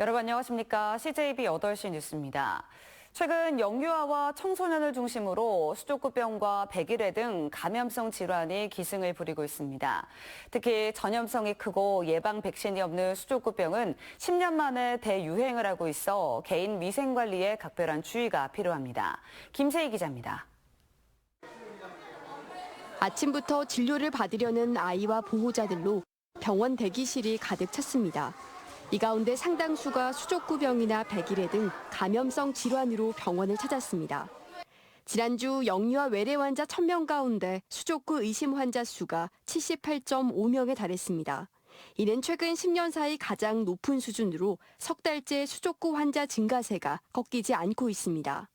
여러분 안녕하십니까? CJB 8시 뉴스입니다. 최근 영유아와 청소년을 중심으로 수족구병과 백일해 등 감염성 질환이 기승을 부리고 있습니다. 특히 전염성이 크고 예방 백신이 없는 수족구병은 10년 만에 대유행을 하고 있어 개인 위생 관리에 각별한 주의가 필요합니다. 김세희 기자입니다. 아침부터 진료를 받으려는 아이와 보호자들로 병원 대기실이 가득 찼습니다. 이 가운데 상당수가 수족구병이나 백일해 등 감염성 질환으로 병원을 찾았습니다. 지난주 영유아 외래 환자 1000명 가운데 수족구 의심 환자 수가 78.5명에 달했습니다. 이는 최근 10년 사이 가장 높은 수준으로 석 달째 수족구 환자 증가세가 꺾이지 않고 있습니다.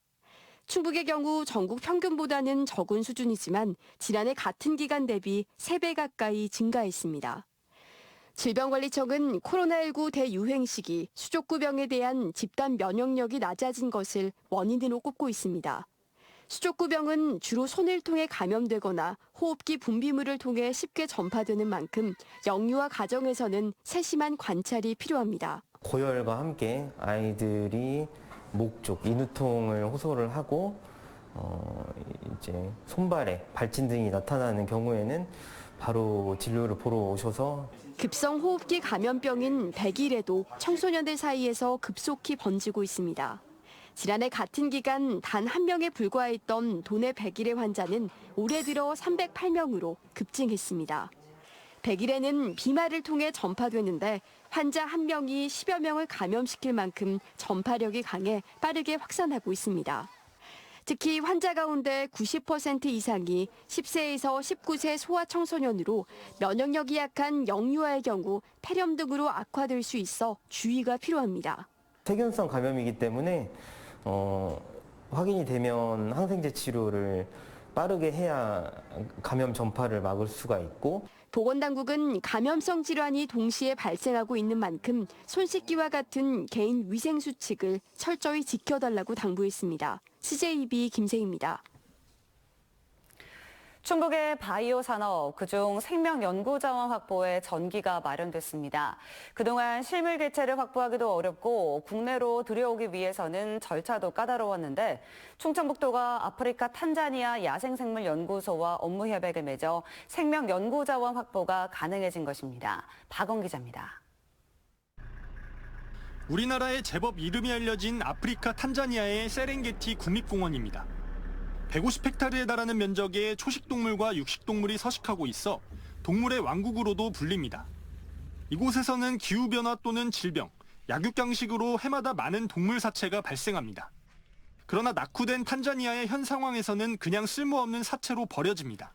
충북의 경우 전국 평균보다는 적은 수준이지만 지난해 같은 기간 대비 3배 가까이 증가했습니다. 질병관리청은 코로나19 대유행 시기 수족구병에 대한 집단 면역력이 낮아진 것을 원인으로 꼽고 있습니다. 수족구병은 주로 손을 통해 감염되거나 호흡기 분비물을 통해 쉽게 전파되는 만큼 영유아 가정에서는 세심한 관찰이 필요합니다. 고열과 함께 아이들이 목 쪽 인후통을 호소를 하고 이제 손발에 발진 등이 나타나는 경우에는 바로 진료를 보러 오셔서 급성 호흡기 감염병인 백일해도 청소년들 사이에서 급속히 번지고 있습니다. 지난해 같은 기간 단 1명에 불과했던 도내 백일해 환자는 올해 들어 308명으로 급증했습니다. 백일해는 비말을 통해 전파되는데 환자 1명이 10여 명을 감염시킬 만큼 전파력이 강해 빠르게 확산하고 있습니다. 특히 환자 가운데 90% 이상이 10세에서 19세 소아청소년으로 면역력이 약한 영유아의 경우 폐렴 등으로 악화될 수 있어 주의가 필요합니다. 세균성 감염이기 때문에 확인이 되면 항생제 치료를 빠르게 해야 감염 전파를 막을 수가 있고 보건당국은 감염성 질환이 동시에 발생하고 있는 만큼 손 씻기와 같은 개인 위생 수칙을 철저히 지켜달라고 당부했습니다. CJB 김세희입니다. 충북의 바이오 산업, 그중 생명연구자원 확보에 전기가 마련됐습니다. 그동안 실물 개체를 확보하기도 어렵고 국내로 들여오기 위해서는 절차도 까다로웠는데 충청북도가 아프리카 탄자니아 야생생물연구소와 업무 협약을 맺어 생명연구자원 확보가 가능해진 것입니다. 박원 기자입니다. 우리나라에 제법 이름이 알려진 아프리카 탄자니아의 세렝게티 국립공원입니다. 150헥타르에 달하는 면적의 초식동물과 육식동물이 서식하고 있어 동물의 왕국으로도 불립니다. 이곳에서는 기후변화 또는 질병, 약육강식으로 해마다 많은 동물 사체가 발생합니다. 그러나 낙후된 탄자니아의 현 상황에서는 그냥 쓸모없는 사체로 버려집니다.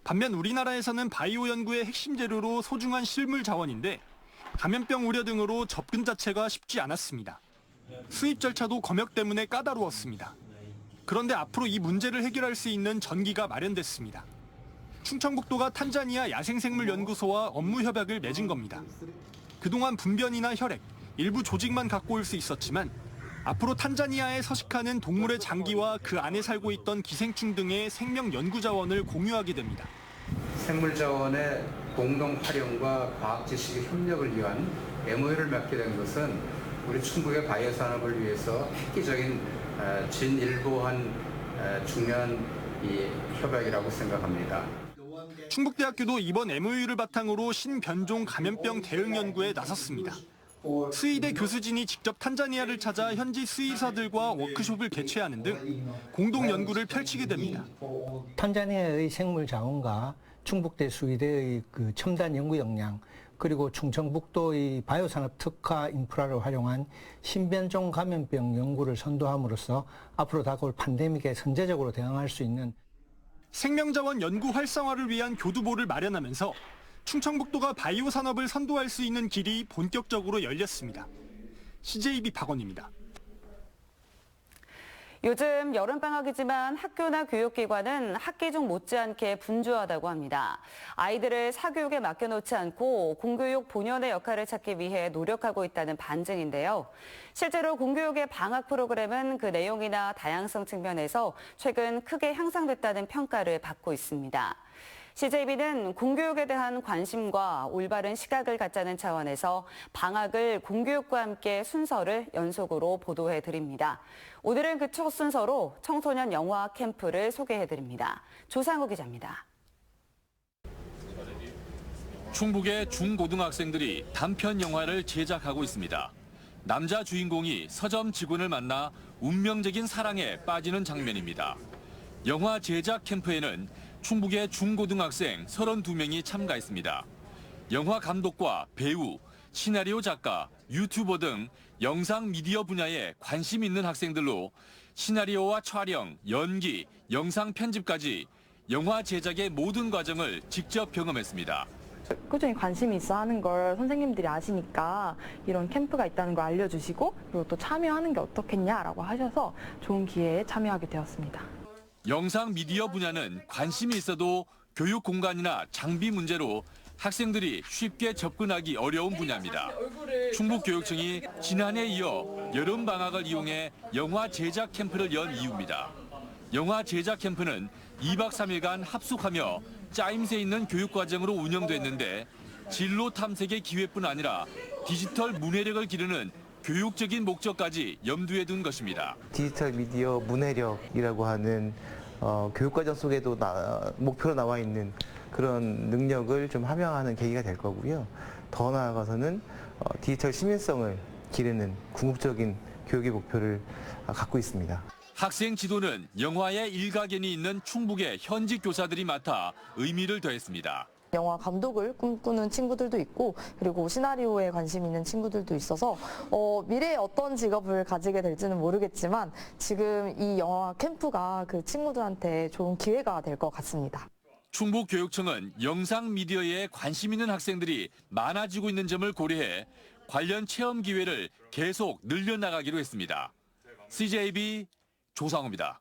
반면 우리나라에서는 바이오 연구의 핵심 재료로 소중한 실물 자원인데 감염병 우려 등으로 접근 자체가 쉽지 않았습니다. 수입 절차도 검역 때문에 까다로웠습니다. 그런데 앞으로 이 문제를 해결할 수 있는 전기가 마련됐습니다. 충청북도가 탄자니아 야생생물연구소와 업무 협약을 맺은 겁니다. 그동안 분변이나 혈액, 일부 조직만 갖고 올 수 있었지만 앞으로 탄자니아에 서식하는 동물의 장기와 그 안에 살고 있던 기생충 등의 생명 연구 자원을 공유하게 됩니다. 생물 자원의 공동 활용과 과학 지식의 협력을 위한 MOU를 맺게 된 것은 우리 충북의 바이오 산업을 위해서 획기적인 진일보한 중요한 이 협약이라고 생각합니다. 충북대학교도 이번 MOU를 바탕으로 신변종 감염병 대응 연구에 나섰습니다. 수의대 교수진이 직접 탄자니아를 찾아 현지 수의사들과 워크숍을 개최하는 등 공동 연구를 펼치게 됩니다. 탄자니아의 생물 자원과 충북대 수의대의 첨단 연구 역량, 그리고 충청북도의 바이오산업 특화 인프라를 활용한 신변종 감염병 연구를 선도함으로써 앞으로 다가올 팬데믹에 선제적으로 대응할 수 있는 생명자원 연구 활성화를 위한 교두보를 마련하면서 충청북도가 바이오 산업을 선도할 수 있는 길이 본격적으로 열렸습니다. CJB 박원입니다. 요즘 여름방학이지만 학교나 교육기관은 학기 중 못지않게 분주하다고 합니다. 아이들을 사교육에 맡겨놓지 않고 공교육 본연의 역할을 찾기 위해 노력하고 있다는 반증인데요. 실제로 공교육의 방학 프로그램은 그 내용이나 다양성 측면에서 최근 크게 향상됐다는 평가를 받고 있습니다. CJB는 공교육에 대한 관심과 올바른 시각을 갖자는 차원에서 방학을 공교육과 함께 순서를 연속으로 보도해드립니다. 오늘은 그 첫 순서로 청소년 영화 캠프를 소개해드립니다. 조상우 기자입니다. 충북의 중고등학생들이 단편 영화를 제작하고 있습니다. 남자 주인공이 서점 직원을 만나 운명적인 사랑에 빠지는 장면입니다. 영화 제작 캠프에는 충북의 중고등학생 32명이 참가했습니다. 영화 감독과 배우, 시나리오 작가, 유튜버 등 영상 미디어 분야에 관심 있는 학생들로 시나리오와 촬영, 연기, 영상 편집까지 영화 제작의 모든 과정을 직접 경험했습니다. 꾸준히 관심이 있어 하는 걸 선생님들이 아시니까 이런 캠프가 있다는 걸 알려주시고 그리고 또 참여하는 게 어떻겠냐라고 하셔서 좋은 기회에 참여하게 되었습니다. 영상 미디어 분야는 관심이 있어도 교육 공간이나 장비 문제로 학생들이 쉽게 접근하기 어려운 분야입니다. 충북교육청이 지난해에 이어 여름방학을 이용해 영화 제작 캠프를 연 이유입니다. 영화 제작 캠프는 2박 3일간 합숙하며 짜임새 있는 교육과정으로 운영됐는데 진로 탐색의 기회뿐 아니라 디지털 문해력을 기르는 교육적인 목적까지 염두에 둔 것입니다. 디지털 미디어 문해력이라고 하는 교육과정 속에도 목표로 나와 있는 그런 능력을 좀 함양하는 계기가 될 거고요. 더 나아가서는 디지털 시민성을 기르는 궁극적인 교육의 목표를 갖고 있습니다. 학생 지도는 영화의 일가견이 있는 충북의 현직 교사들이 맡아 의미를 더했습니다. 영화 감독을 꿈꾸는 친구들도 있고 그리고 시나리오에 관심 있는 친구들도 있어서 미래에 어떤 직업을 가지게 될지는 모르겠지만 지금 이 영화 캠프가 그 친구들한테 좋은 기회가 될 것 같습니다. 충북교육청은 영상 미디어에 관심 있는 학생들이 많아지고 있는 점을 고려해 관련 체험 기회를 계속 늘려나가기로 했습니다. CJB 조상우입니다.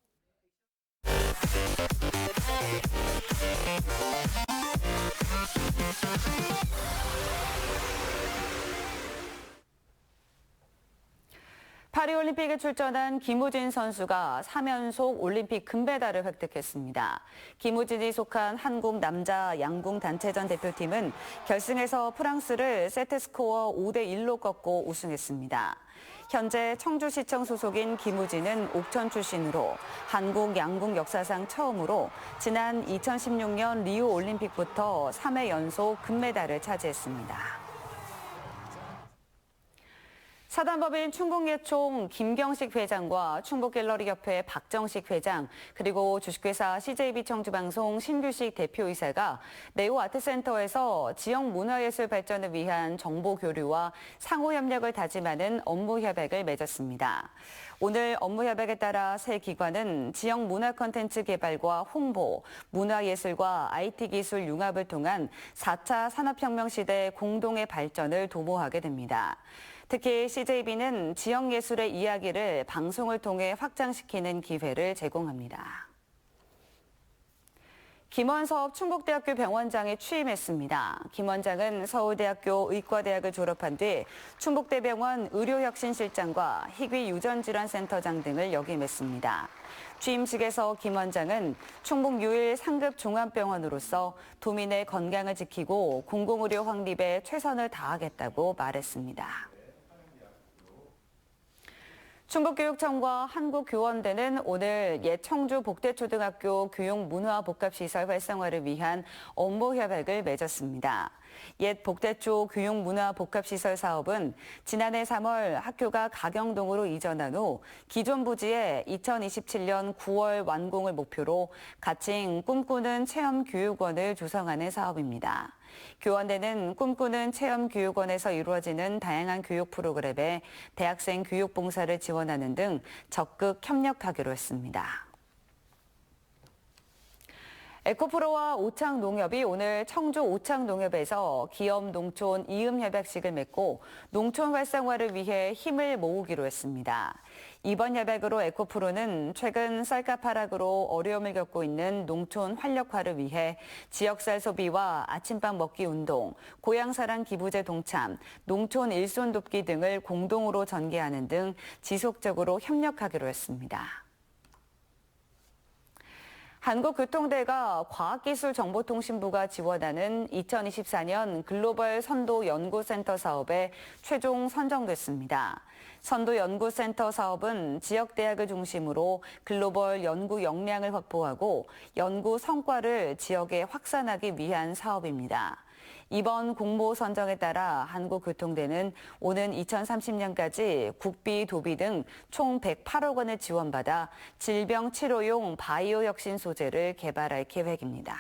파리올림픽에 출전한 김우진 선수가 3연속 올림픽 금메달을 획득했습니다. 김우진이 속한 한국 남자 양궁 단체전 대표팀은 결승에서 프랑스를 세트스코어 5대1로 꺾고 우승했습니다. 현재 청주시청 소속인 김우진은 옥천 출신으로 한국 양궁 역사상 처음으로 지난 2016년 리우 올림픽부터 3회 연속 금메달을 차지했습니다. 사단법인 충북예총 김경식 회장과 충북갤러리협회 박정식 회장 그리고 주식회사 CJB 청주방송 신규식 대표이사가 네오아트센터에서 지역 문화예술 발전을 위한 정보 교류와 상호협력을 다짐하는 업무협약을 맺었습니다. 오늘 업무협약에 따라 세 기관은 지역 문화 콘텐츠 개발과 홍보, 문화예술과 IT 기술 융합을 통한 4차 산업혁명 시대 공동의 발전을 도모하게 됩니다. 특히 CJB는 지역예술의 이야기를 방송을 통해 확장시키는 기회를 제공합니다. 김원섭 충북대학교 병원장에 취임했습니다. 김 원장은 서울대학교 의과대학을 졸업한 뒤 충북대병원 의료혁신실장과 희귀유전질환센터장 등을 역임했습니다. 취임식에서 김 원장은 충북 유일 상급 종합병원으로서 도민의 건강을 지키고 공공의료 확립에 최선을 다하겠다고 말했습니다. 충북교육청과 한국교원대는 오늘 옛 청주 복대초등학교 교육문화복합시설 활성화를 위한 업무협약을 맺었습니다. 옛 복대초 교육문화복합시설 사업은 지난해 3월 학교가 가경동으로 이전한 후 기존 부지에 2027년 9월 완공을 목표로 가칭 꿈꾸는 체험교육원을 조성하는 사업입니다. 교원대는 꿈꾸는 체험교육원에서 이루어지는 다양한 교육 프로그램에 대학생 교육 봉사를 지원하는 등 적극 협력하기로 했습니다. 에코프로와 오창농협이 오늘 청주 오창농협에서 기업 농촌 이음 협약식을 맺고 농촌 활성화를 위해 힘을 모으기로 했습니다. 이번 협약으로 에코프로는 최근 쌀값 하락으로 어려움을 겪고 있는 농촌 활력화를 위해 지역쌀 소비와 아침밥 먹기 운동, 고향사랑 기부제 동참, 농촌 일손 돕기 등을 공동으로 전개하는 등 지속적으로 협력하기로 했습니다. 한국교통대가 과학기술정보통신부가 지원하는 2024년 글로벌 선도연구센터 사업에 최종 선정됐습니다. 선도연구센터 사업은 지역대학을 중심으로 글로벌 연구 역량을 확보하고 연구 성과를 지역에 확산하기 위한 사업입니다. 이번 공모 선정에 따라 한국교통대는 오는 2030년까지 국비, 도비 등 총 108억 원을 지원받아 질병 치료용 바이오 혁신 소재를 개발할 계획입니다.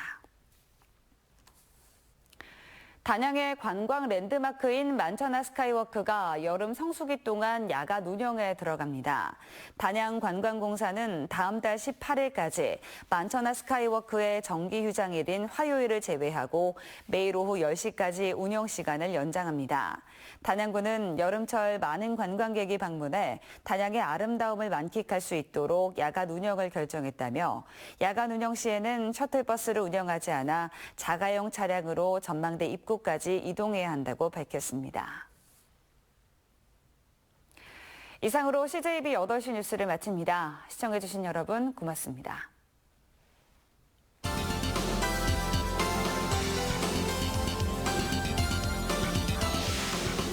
단양의 관광 랜드마크인 만천하 스카이워크가 여름 성수기 동안 야간 운영에 들어갑니다. 단양관광공사는 다음 달 18일까지 만천하 스카이워크의 정기 휴장일인 화요일을 제외하고 매일 오후 10시까지 운영 시간을 연장합니다. 단양구는 여름철 많은 관광객이 방문해 단양의 아름다움을 만끽할 수 있도록 야간 운영을 결정했다며 야간 운영 시에는 셔틀버스를 운영하지 않아 자가용 차량으로 전망대 입구까지 이동해야 한다고 밝혔습니다. 이상으로 CJB 8시 뉴스를 마칩니다. 시청해주신 여러분 고맙습니다.